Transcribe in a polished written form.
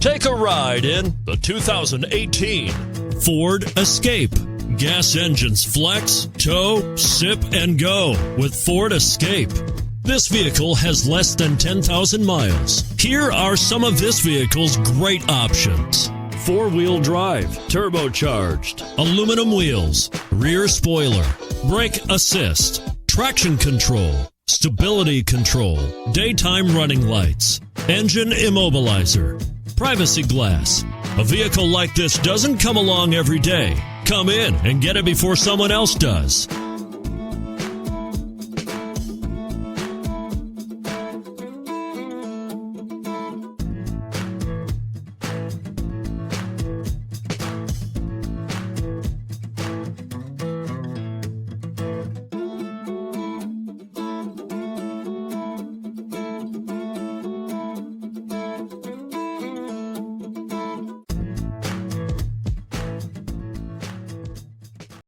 Take a ride in the 2018 Ford Escape. Gas engines flex, tow, sip, and go with Ford Escape. This vehicle has less than 10,000 miles. Here are some of this vehicle's great options: four-wheel drive, turbocharged, aluminum wheels, rear spoiler, brake assist, traction control, stability control, daytime running lights, engine immobilizer, privacy glass. A vehicle like this doesn't come along every day. Come in and get it before someone else does.